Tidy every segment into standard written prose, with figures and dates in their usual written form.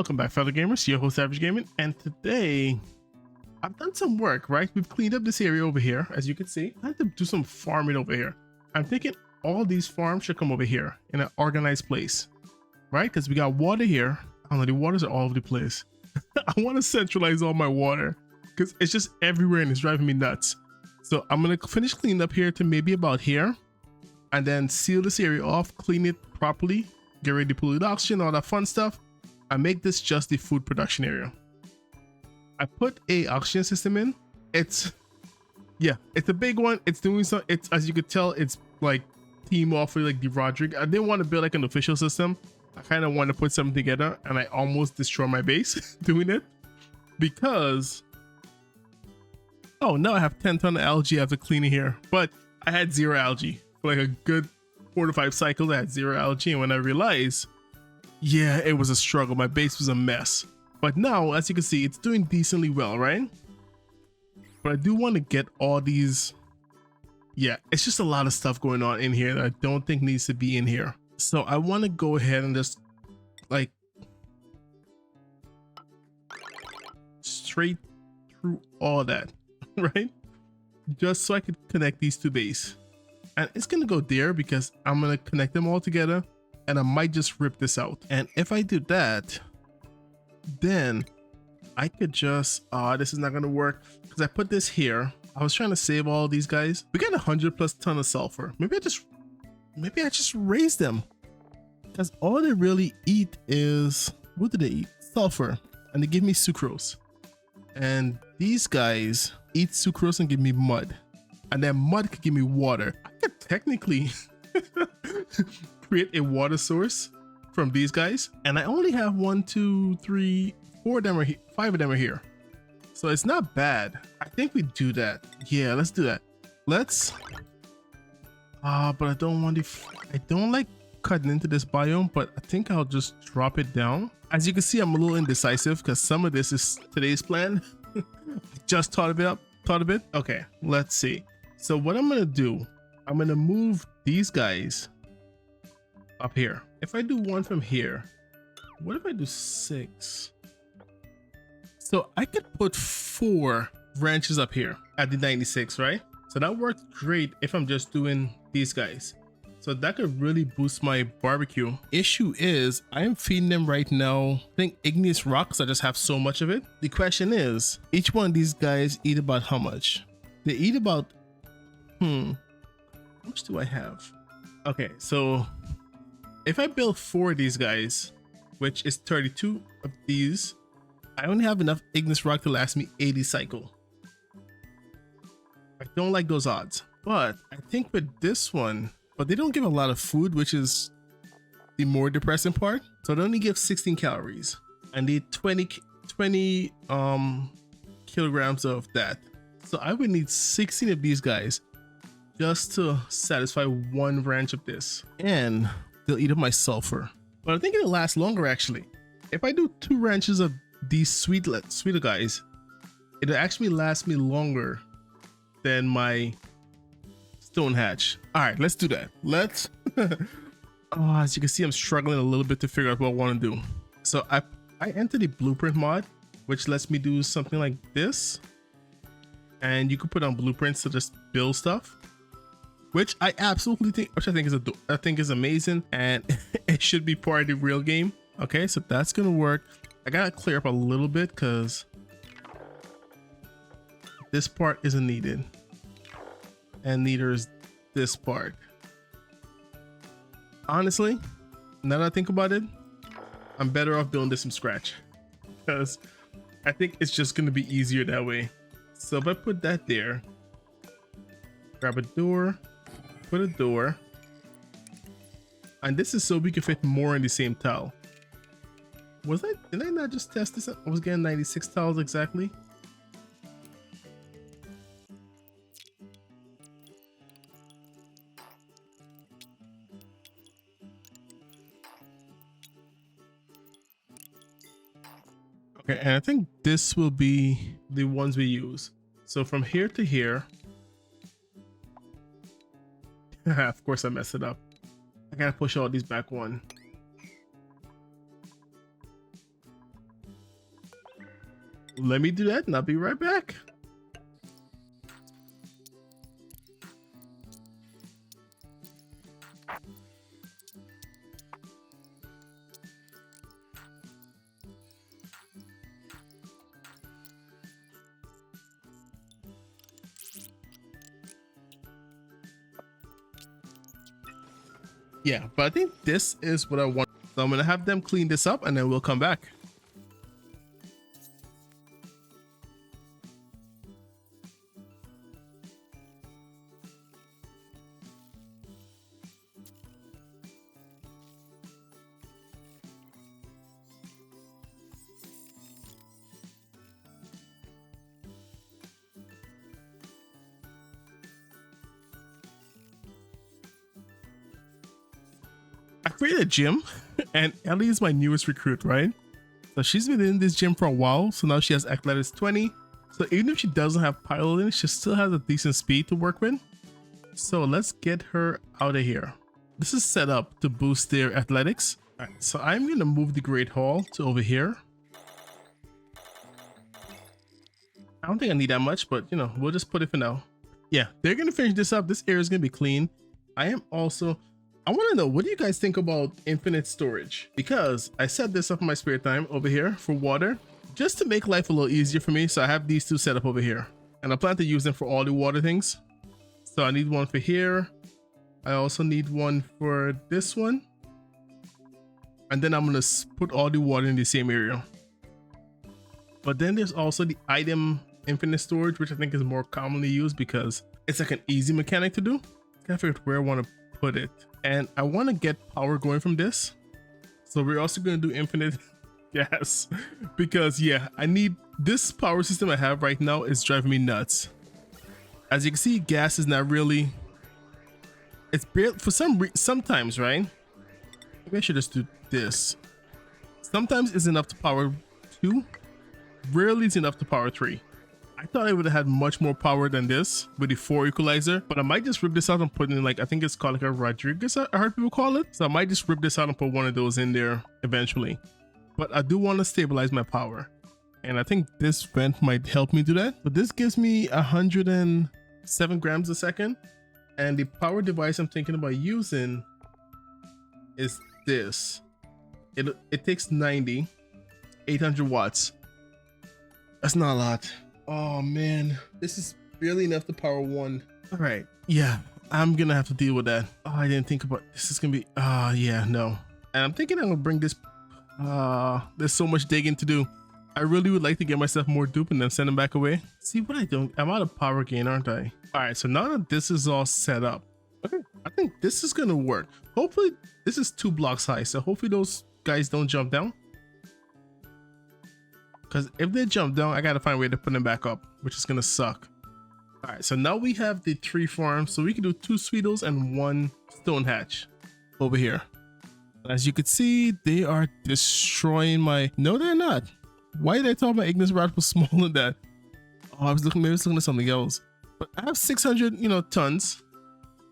Welcome back, fellow gamers. Your host, Average Gaming, and today I've done some work, right? We've cleaned up this area over here, as you can see. I had to do some farming over here. I'm thinking all these farms should come over here in an organized place, right? Because we got water here. I don't know, the waters are all over the place. I want to centralize all my water because it's just everywhere and it's driving me nuts. So I'm going to finish cleaning up here to maybe about here and then seal this area off, clean it properly, get ready to pollute oxygen, all that fun stuff. I make this just the food production area. I put a oxygen system in. It's a big one. It's doing some, it's, as you could tell, it's like team off with like the Roderick. I didn't want to build like an official system. I kind of want to put something together, and I almost destroy my base doing it because, oh, now I have 10 tons of algae I have to clean in here, but I had zero algae for like a good 4 to 5 cycles. I had zero algae, and when I realized, yeah, it was a struggle. My base was a mess. But now, as you can see, it's doing decently well, right? But I do want to get all these. Yeah, it's just a lot of stuff going on in here that I don't think needs to be in here. So I want to go ahead and just like straight through all that, right? Just so I could connect these two bases. And it's going to go there because I'm going to connect them all together. And I might just rip this out. And if I do that, then I could just, this is not going to work because I put this here. I was trying to save all these guys. We got 100+ ton of sulfur. Maybe I just raise them because all they really eat is, what do they eat? Sulfur. And they give me sucrose. And these guys eat sucrose and give me mud. And then mud could give me water. I could technically create a water source from these guys, and I only have 1, 2, 3, 4 of them are here, 5 of them are here, so it's not bad. I think we do that. Yeah, let's do that. Let's but I don't want I don't like cutting into this biome, but I think I'll just drop it down. As you can see, I'm a little indecisive because some of this is today's plan. Just thought a bit. Okay, let's see. So what I'm gonna do, I'm gonna move these guys up here. If I do one from here, what if I do 6? So I could put 4 branches up here at the 96, right? So that works great if I'm just doing these guys. So that could really boost my barbecue. Issue is I am feeding them right now, I think igneous rocks. I just have so much of it. The question is, each one of these guys eat about how much? They eat about, how much do I have? Okay, so if I build 4 of these guys, which is 32 of these, I only have enough igneous rock to last me 80 cycle. I don't like those odds, but I think with this one, but they don't give a lot of food, which is the more depressing part. So they only give 16 calories and they 20 kilograms of that. So I would need 16 of these guys just to satisfy 1 branch of this, and they'll eat up my sulfur. But I think it'll last longer actually. If I do 2 branches of these sweeter guys, it'll actually last me longer than my stone hatch. All right, let's do that. Let's as you can see, I'm struggling a little bit to figure out what I want to do. So I entered the blueprint mod, which lets me do something like this, and you can put on blueprints to just build stuff, which I absolutely think, I think is amazing, and it should be part of the real game. Okay, so that's gonna work. I gotta clear up a little bit because this part isn't needed, and neither is this part. Honestly, now that I think about it, I'm better off doing this from scratch because I think it's just gonna be easier that way. So if I put that there, grab a door, put a door, and this is so we can fit more in the same tile. Did I not just test this? I was getting 96 tiles exactly. Okay, and I think this will be the ones we use. So from here to here, of course I messed it up. I gotta push all these back 1. Let me do that and I'll be right back. Yeah, but I think this is what I want. So I'm gonna have them clean this up and then we'll come back. I created a gym and Ellie is my newest recruit, right? So she's been in this gym for a while. So now she has athletics 20. So even if she doesn't have piloting, she still has a decent speed to work with. So let's get her out of here. This is set up to boost their athletics. All right, so I'm going to move the Great Hall to over here. I don't think I need that much, but you know, we'll just put it for now. Yeah, they're going to finish this up. This area is going to be clean. I want to know, what do you guys think about infinite storage? Because I set this up in my spare time over here for water, just to make life a little easier for me. So I have these two set up over here and I plan to use them for all the water things. So I need one for here. I also need one for this one. And then I'm going to put all the water in the same area. But then there's also the item infinite storage, which I think is more commonly used because it's like an easy mechanic to do. Gotta figure out where I want to put it. And I want to get power going from this. So we're also going to do infinite gas because yeah, I need this power system I have right now is driving me nuts. As you can see, gas is not really, it's barely, for sometimes, right? Maybe I should just do this. Sometimes it's enough to power 2. Rarely it's enough to power 3. I thought I would have had much more power than this with the 4 equalizer, but I might just rip this out and put in, like, I think it's called like a Rodriguez, I heard people call it. So I might just rip this out and put one of those in there eventually. But I do want to stabilize my power. And I think this vent might help me do that. But this gives me 107 grams a second. And the power device I'm thinking about using is this. It takes 90, 800 watts. That's not a lot. Oh man, this is really enough to power 1. All right, yeah, I'm gonna have to deal with that. Oh, I didn't think about this. Is gonna be yeah, no. And I'm thinking I'm gonna bring this. There's so much digging to do. I really would like to get myself more dupe and then send them back away. See what I don't, I'm out of power gain, aren't I? All right, so now that this is all set up, okay, I think this is gonna work. Hopefully this is 2 blocks high, so hopefully those guys don't jump down. Because if they jump down, I gotta find a way to put them back up, which is gonna suck. All right, so now we have the 3 farms, so we can do 2 Sweetles and 1 Stone Hatch over here. As you can see, they are destroying my. No, they're not. Why did I thought my Ignis rod was smaller than that? Oh, I was looking. Maybe I was looking at something else. But I have 600, tons.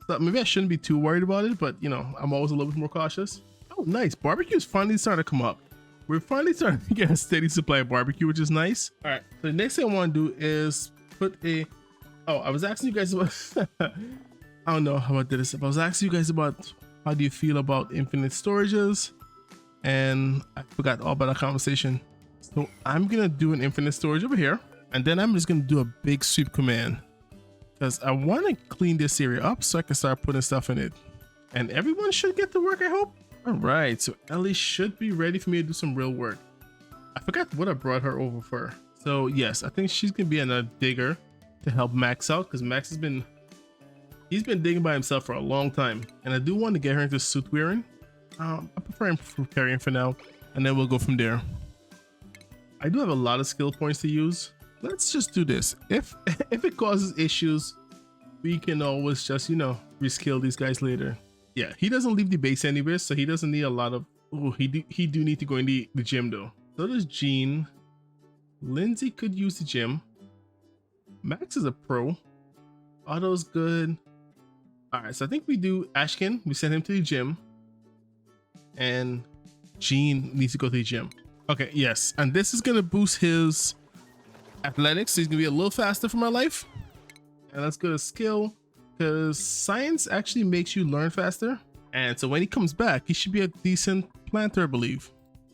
So maybe I shouldn't be too worried about it. But I'm always a little bit more cautious. Oh, nice. Barbecue's finally starting to come up. We're finally starting to get a steady supply of barbecue, which is nice. All right. So the next thing I want to do is put a. Oh, I was asking you guys about. I don't know how I did this. I was asking you guys about how do you feel about infinite storages, and I forgot all about that conversation. So I'm gonna do an infinite storage over here, and then I'm just gonna do a big sweep command because I want to clean this area up so I can start putting stuff in it, and everyone should get to work, I hope. All right, so Ellie should be ready for me to do some real work. I forgot what I brought her over for. So yes, I think she's gonna be another digger to help Max out because Max has been. He's been digging by himself for a long time, and I do want to get her into suit wearing. I prefer him for carrying for now, and then we'll go from there. I do have a lot of skill points to use. Let's just do this. If it causes issues, we can always just reskill these guys later. Yeah, he doesn't leave the base anyway, so he doesn't need a lot of. Oh, he do need to go in the gym though. So does Jean. Lindsay could use the gym. Max is a pro. Otto's good. All right, so I think we do Ashkin. We send him to the gym, and Jean needs to go to the gym. Okay, yes, and this is gonna boost his athletics, so he's gonna be a little faster for my life. And let's go to skill, because science actually makes you learn faster. And so when he comes back, he should be a decent planter, I believe.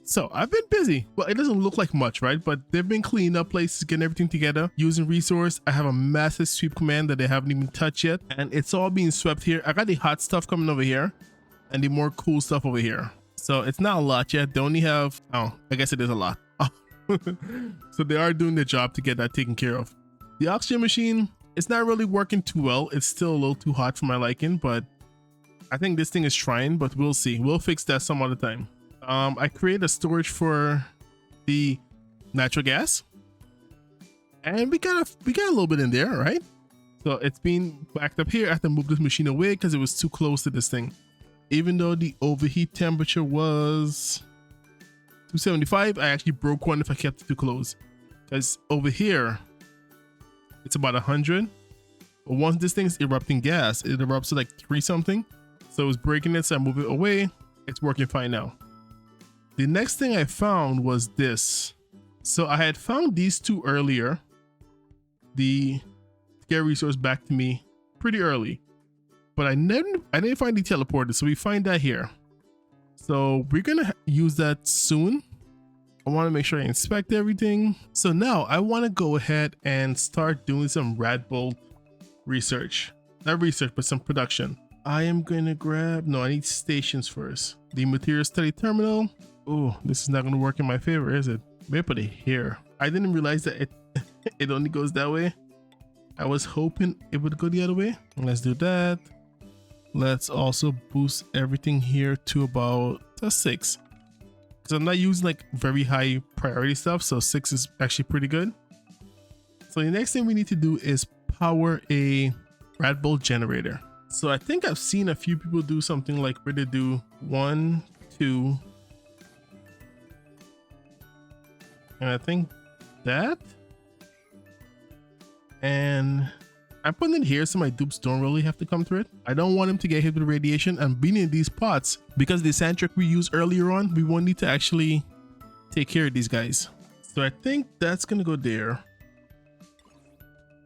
So I've been busy. Well, it doesn't look like much, right? But they've been cleaning up places, getting everything together, using resource. I have a massive sweep command that they haven't even touched yet. And it's all being swept here. I got the hot stuff coming over here and the more cool stuff over here. So it's not a lot yet. They only have, oh, I guess it is a lot. So they are doing their job to get that taken care of. The oxygen machine, it's not really working too well. It's still a little too hot for my liking, but I think this thing is trying, but we'll see. We'll fix that some other time. I created a storage for the natural gas, and we got a little bit in there, right? So it's being backed up here. I have to move this machine away because it was too close to this thing. Even though the overheat temperature was 275, I actually broke one if I kept it too close, because over here it's about 100. But once this thing's erupting gas, it erupts to like 3 something. So it's breaking it, so I move it away. It's working fine now. The next thing I found was this. So I had found these two earlier. The scare resource back to me pretty early, but I didn't find the teleporter, so we find that here. So we're gonna use that soon. I want to make sure I inspect everything. So now I want to go ahead and start doing some rad bolt research. Not research, but some production. I am going to grab, no, I need stations first. The material study terminal. Oh, this is not going to work in my favor, is it? Maybe put it here. I didn't realize that it only goes that way. I was hoping it would go the other way. Let's do that. Let's also boost everything here to about 6. Because I'm not using like very high priority stuff, so 6 is actually pretty good. So the next thing we need to do is power a rad bolt generator. So I think I've seen a few people do something like where they do 1, 2, and I think that, and I'm putting it here so my dupes don't really have to come through it. I don't want them to get hit with radiation, and being in these pots, because the sand trick we used earlier on, we won't need to actually take care of these guys. So I think that's gonna go there.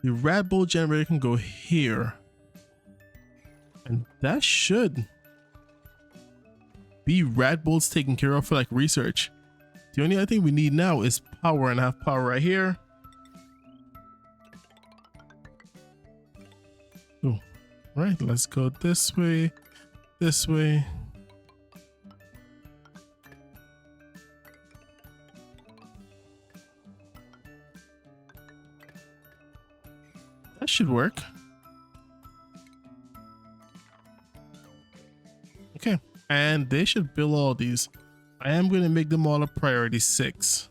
The rad bolt generator can go here, and that should be rad bolts taken care of for like research. The only other thing we need now is power, and I have power right here. Oh, right, let's go this way, this way. That should work. Okay, and they should build all these. I am going to make them all a priority 6.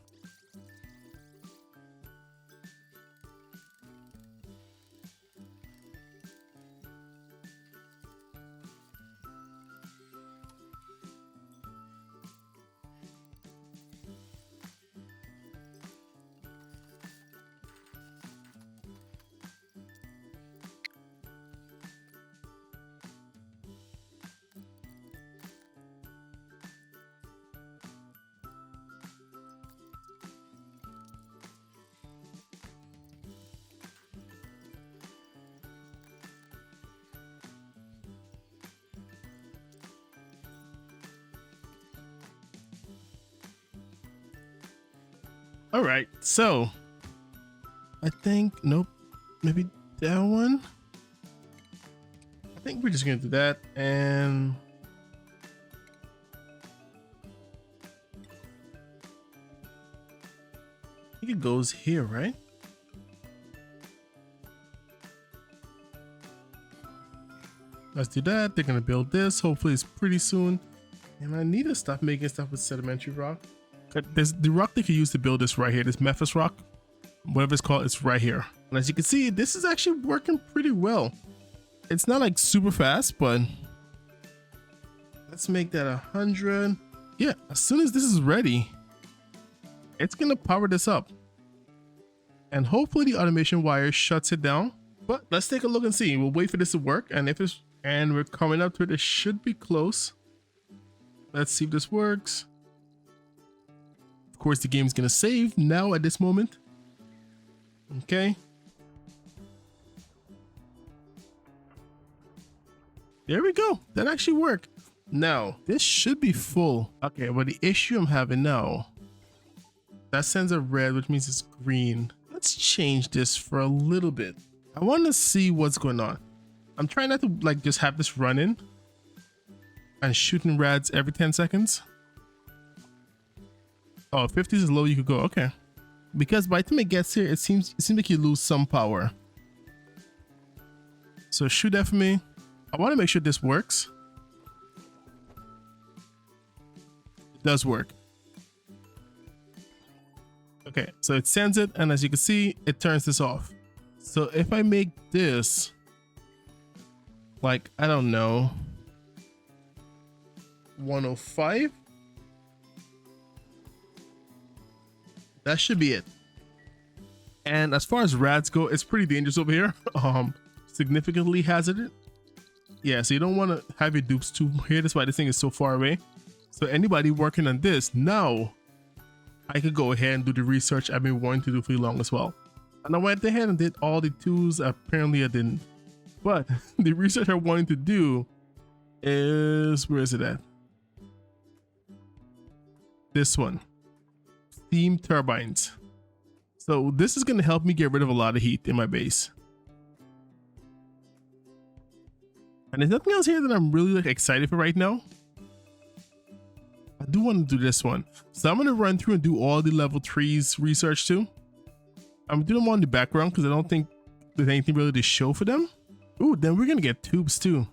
All right, so I think, nope, maybe that one. I think we're just gonna do that, and I think it goes here, right? Let's do that. They're gonna build this. Hopefully it's pretty soon. And I need to stop making stuff with sedimentary rock. There's the rock they could use to build this right here. This Memphis rock, whatever it's called, it's right here. And as you can see, this is actually working pretty well. It's not like super fast, but let's make that 100. Yeah, as soon as this is ready, it's gonna power this up. And hopefully the automation wire shuts it down. But let's take a look and see. We'll wait for this to work. And if it's, and we're coming up to it, it should be close. Let's see if this works. Of course, the game's gonna save now at this moment. Okay. There we go. That actually worked. Now, this should be full. Okay, but the issue I'm having now, that sends a red, which means it's green. Let's change this for a little bit. I want to see what's going on. I'm trying not to like just have this running and shooting rads every 10 seconds. Oh, 50 is low, you could go. Okay. Because by the time it gets here, it seems like you lose some power. So shoot that for me. I want to make sure this works. It does work. Okay, so it sends it, and as you can see, it turns this off. So if I make this like, I don't know, 105, that should be it. And as far as rats go, it's pretty dangerous over here. Significantly hazardous. Yeah, so you don't want to have your dupes too here. That's why this thing is so far away. So anybody working on this now, I could go ahead and do the research I've been wanting to do for long as well. And I went ahead and did all the twos. Apparently I didn't. But the research I wanted to do is, where is it at? This one. Steam turbines. So this is going to help me get rid of a lot of heat in my base. And there's nothing else here that I'm really like excited for right now. I do want to do this one. So I'm going to run through and do all the level 3s research too. I'm doing them on the background because I don't think there's anything really to show for them. Ooh, then we're going to get tubes too.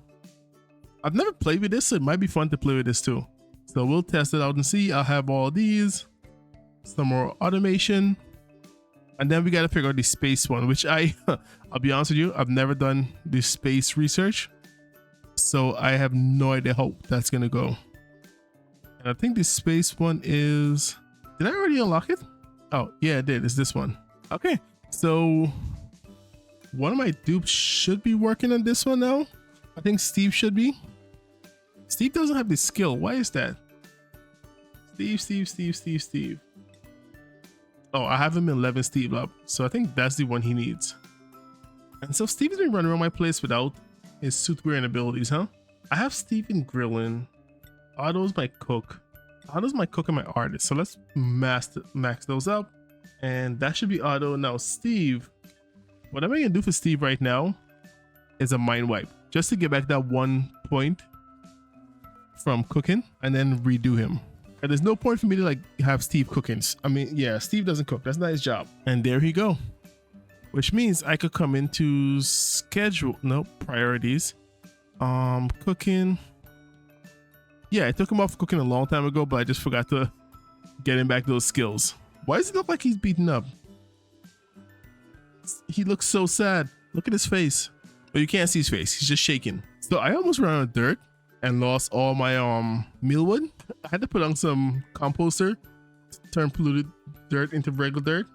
I've never played with this, so it might be fun to play with this too. So we'll test it out and see. I'll have all these. Some more automation. And then we got to figure out the space one, which I'll be honest with you, I've never done the space research. So I have no idea how that's going to go. And I think the space one is, did I already unlock it? Oh, yeah, I did. It's this one. Okay. So one of my dupes should be working on this one now. I think Steve should be. Steve doesn't have the skill. Why is that? Steve. Oh, I have him in 11 Steve up. So I think that's the one he needs. And so Steve's been running around my place without his suit wearing abilities, huh? I have Steve in grilling. Otto's my cook. Otto's my cook and my artist. So let's max those up. And that should be Otto. Now Steve, what I'm gonna do for Steve right now is a mind wipe. Just to get back that 1 point from cooking and then redo him. And there's no point for me to like have Steve cooking. I mean, yeah, Steve doesn't cook. That's not his job. And there he go. Which means I could come into schedule. No, priorities. Cooking. Yeah, I took him off cooking a long time ago, but I just forgot to get him back those skills. Why does he look like he's beaten up? He looks so sad. Look at his face. But you can't see his face. He's just shaking. So I almost ran out of dirt and lost all my mealwood. I had to put on some composter to turn polluted dirt into regular dirt.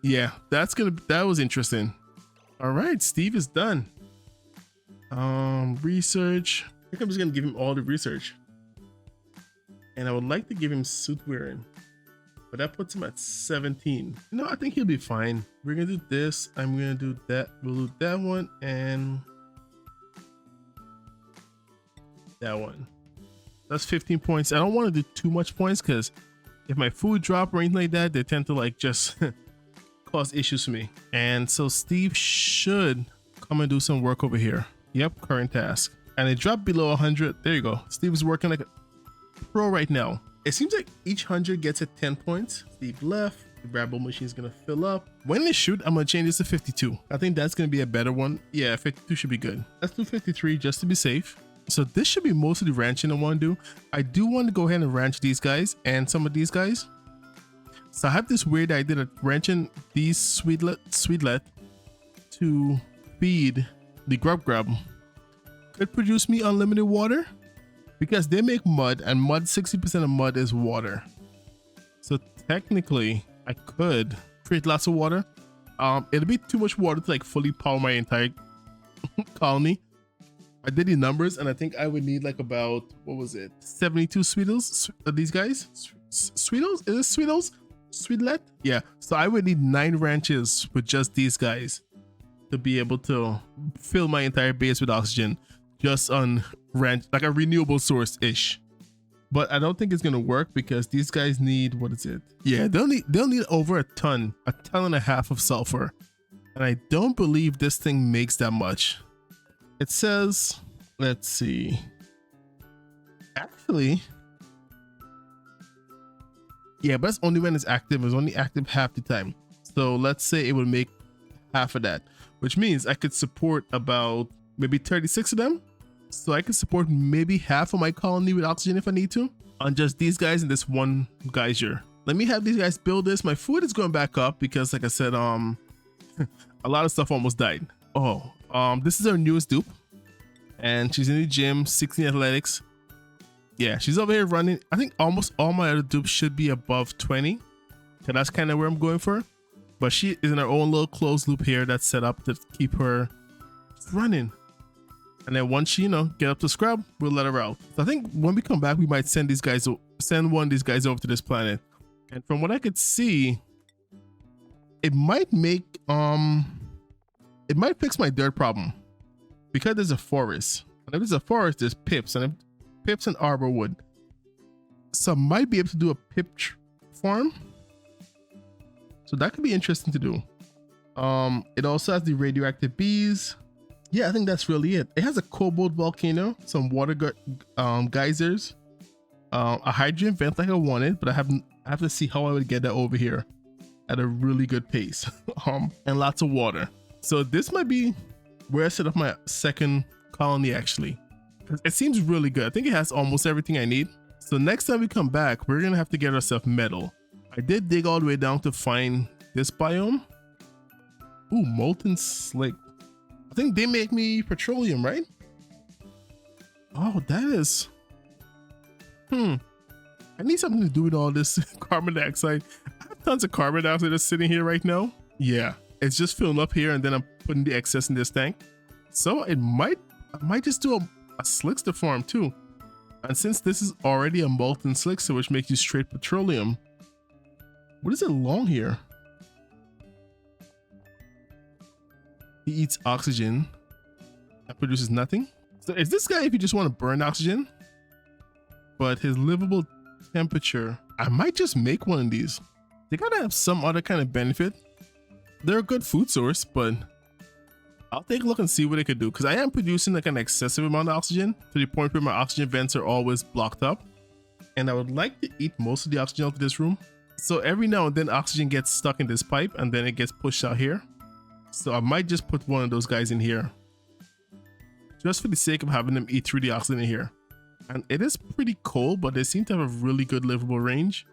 Yeah, that was interesting. All right, Steve is done. Research. I think I'm just gonna give him all the research. And I would like to give him suit wearing, but that puts him at 17. No, I think he'll be fine. We're gonna do this. I'm gonna do that. We'll do that one and that one. That's 15 points. I don't want to do too much points because if my food drop or anything like that, they tend to like just cause issues for me. And so Steve should come and do some work over here. Yep, current task. And it dropped below 100. There you go. Steve is working like a pro right now. It seems like each 100 gets at 10 points. Steve left. The grabble machine is gonna fill up. When they shoot, I'm gonna change this to 52. I think that's gonna be a better one. Yeah, 52 should be good. Let's do 53 just to be safe. So this should be most of the ranching I want to do. I do want to go ahead and ranch these guys and some of these guys. So I have this weird idea of ranching these sweetlet to feed the grub could produce me unlimited water because they make mud, and mud, 60% of mud is water. So technically I could create lots of water. It'll be too much water to like fully power my entire colony. I did the numbers and I think I would need like about, what was it, 72 Sweetles? These guys? Sweetles? Is it Sweetles? Sweetlet? Yeah, so I would need 9 ranches with just these guys to be able to fill my entire base with oxygen just on ranch, like a renewable source ish. But I don't think it's gonna work because these guys need, what is it? Yeah, they'll need over a ton and a half of sulfur. And I don't believe this thing makes that much. It says, let's see. Actually, yeah, but that's only when it's active. It's only active half the time. So let's say it would make half of that, which means I could support about maybe 36 of them. So I could support maybe half of my colony with oxygen if I need to on just these guys and this one geyser. Let me have these guys build this. My food is going back up because, like I said, a lot of stuff almost died. Oh, this is our newest dupe, and she's in the gym, 16 athletics. Yeah, she's over here running. I think almost all my other dupes should be above 20. So that's kind of where I'm going for. But she is in her own little closed loop here that's set up to keep her running. And then once she, get up to scrub, we'll let her out. So I think when we come back, we might send one of these guys over to this planet. And from what I could see, it might make, it might fix my dirt problem. Because there's a forest. And if there's a forest, there's pips. And if pips and arbor wood. So I might be able to do a pip farm. So that could be interesting to do. It also has the radioactive bees. Yeah, I think that's really it. It has a cobalt volcano, some water geysers, a hydrogen vent like I wanted, but I have to see how I would get that over here at a really good pace. And lots of water. So this might be where I set up my second colony actually. It seems really good. I think it has almost everything I need. So next time we come back, we're gonna have to get ourselves metal. I did dig all the way down to find this biome. Ooh, molten slick. I think they make me petroleum, right? Oh, that is. I need something to do with all this carbon dioxide. I have tons of carbon dioxide that's sitting here right now. Yeah, it's just filling up here and then I'm putting the excess in this tank. So I might just do a slickster farm too. And since this is already a molten slickster, which makes you straight petroleum, what is it long here? He eats oxygen. That produces nothing. So is this guy if you just want to burn oxygen? But his livable temperature, I might just make one of these. They gotta have some other kind of benefit. They're a good food source, but I'll take a look and see what they could do. Because I am producing like an excessive amount of oxygen to the point where my oxygen vents are always blocked up. And I would like to eat most of the oxygen out of this room. So every now and then oxygen gets stuck in this pipe and then it gets pushed out here. So I might just put one of those guys in here. Just for the sake of having them eat through the oxygen in here. And it is pretty cold, but they seem to have a really good livable range.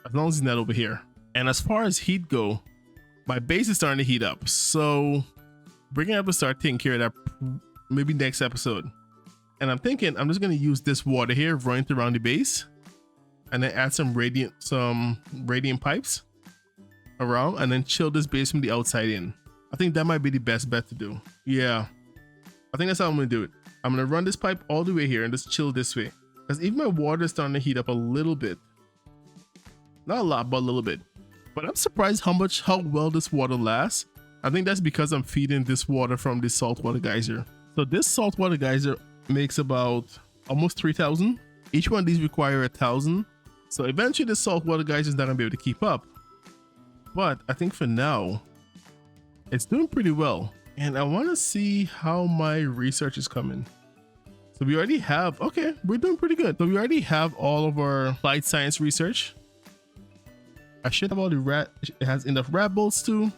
As long as he's not over here. And as far as heat go, my base is starting to heat up. So we're gonna have to start taking care of that maybe next episode. And I'm thinking I'm just gonna use this water here running around the base. And then add some radiant pipes around and then chill this base from the outside in. I think that might be the best bet to do. Yeah, I think that's how I'm gonna do it. I'm gonna run this pipe all the way here and just chill this way. Because even my water is starting to heat up a little bit. Not a lot, but a little bit. But I'm surprised how well this water lasts. I think that's because I'm feeding this water from this saltwater geyser. So this saltwater geyser makes about almost 3,000. Each one of these require 1,000. So eventually the saltwater geyser is not gonna be able to keep up. But I think for now, it's doing pretty well. And I want to see how my research is coming. So we already have, okay, we're doing pretty good. So we already have all of our applied science research. I should have all the it has enough rat bolts too.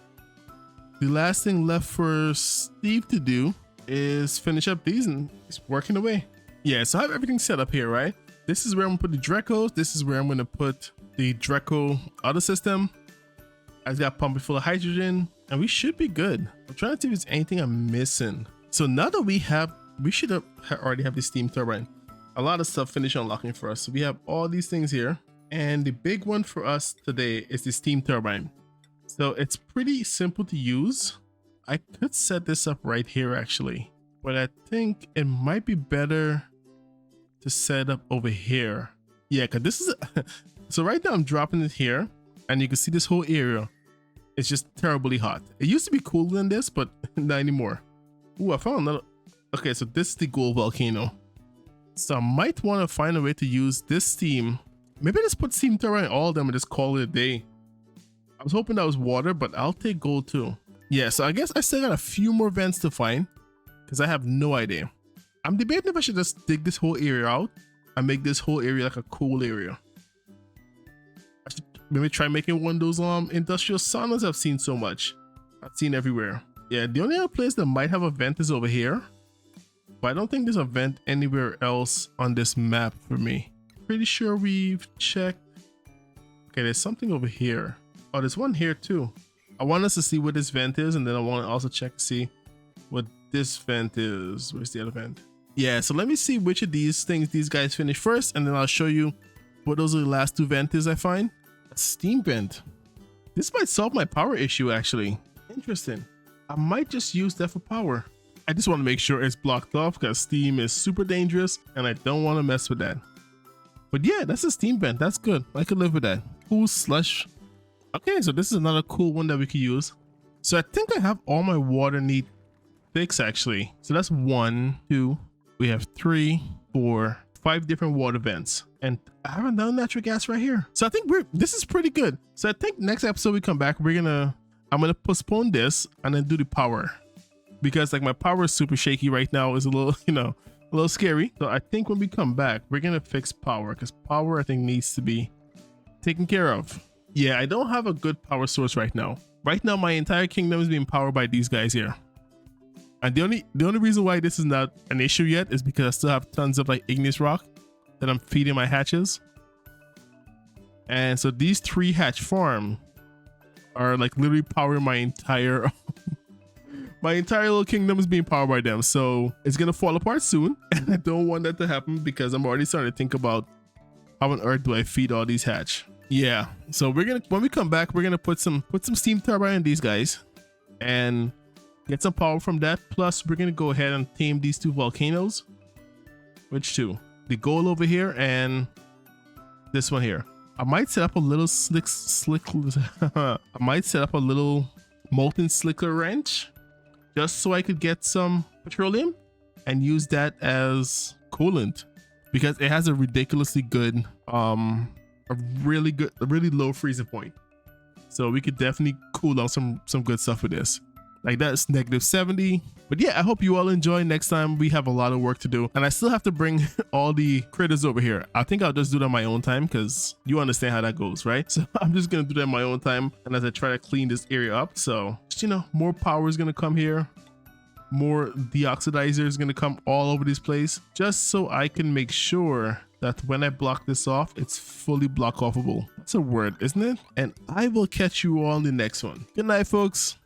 The last thing left for Steve to do is finish up these and it's working away. Yeah, so I have everything set up here, right? This is where I'm gonna put the Drecos. This is where I'm gonna put the Dreco auto system. I've got pumping full of hydrogen and we should be good. I'm trying to see if there's anything I'm missing. So now that we should already have the steam turbine. A lot of stuff finished unlocking for us. So we have all these things here. And the big one for us today is the steam turbine. So it's pretty simple to use. I could set this up right here actually, but I think it might be better to set up over here. Yeah, because this is so right now I'm dropping it here and you can see this whole area. It's just terribly hot. It used to be cooler than this, but not anymore. Ooh, I found another. Okay, so this is the gold volcano. So I might want to find a way to use this steam. Maybe just put steam turbine in all of them and just call it a day. I was hoping that was water, but I'll take gold too. Yeah, so I guess I still got a few more vents to find because I have no idea. I'm debating if I should just dig this whole area out and make this whole area like a cool area. I should maybe try making one of those industrial saunas I've seen so much. I've seen everywhere. Yeah, the only other place that might have a vent is over here. But I don't think there's a vent anywhere else on this map for me. Pretty sure we've checked. Okay, there's something over here. Oh, there's one here too. I want us to see what this vent is, and then I want to also check to see what this vent is. Where's the other vent? Yeah, so let me see which of these things these guys finish first, and then I'll show you what those are the last two vents is I find. A steam vent. This might solve my power issue actually. Interesting. I might just use that for power. I just want to make sure it's blocked off because steam is super dangerous and I don't want to mess with that. But yeah, that's a steam vent. That's good. I could live with that. Cool slush. Okay, so this is another cool one that we could use. So I think I have all my water need fixed actually. So that's 1, 2. We have 3, 4, 5 different water vents. And I haven't done natural gas right here. So I think this is pretty good. So I think next episode we come back, I'm gonna postpone this and then do the power. Because like my power is super shaky right now. Is a little, a little scary. So I think when we come back, we're gonna fix power because power I think needs to be taken care of. Yeah, I don't have a good power source right now. Right now, my entire kingdom is being powered by these guys here. And the only reason why this is not an issue yet is because I still have tons of like igneous rock that I'm feeding my hatches. And so these 3 hatch farm are like literally powering my entire my entire little kingdom is being powered by them. So it's gonna fall apart soon, and I don't want that to happen because I'm already starting to think about how on earth do I feed all these hatch. Yeah, so when we come back, we're gonna put some steam turbine in these guys and get some power from that. Plus we're gonna go ahead and tame these 2 volcanoes. Which 2? The gold over here and this one here. I might set up a little I might set up a little molten slicker wrench just so I could get some petroleum and use that as coolant because it has a ridiculously good, a really low freezing point. So we could definitely cool down some good stuff with this. Like that's -70. But yeah, I hope you all enjoy. Next time we have a lot of work to do and I still have to bring all the critters over here. I think I'll just do that on my own time because you understand how that goes, right? So I'm just gonna do that on my own time and as I try to clean this area up. So just, more power is gonna come here. More deoxidizer is gonna come all over this place just so I can make sure that when I block this off, it's fully block offable. That's a word, isn't it? And I will catch you all in the next one. Good night, folks.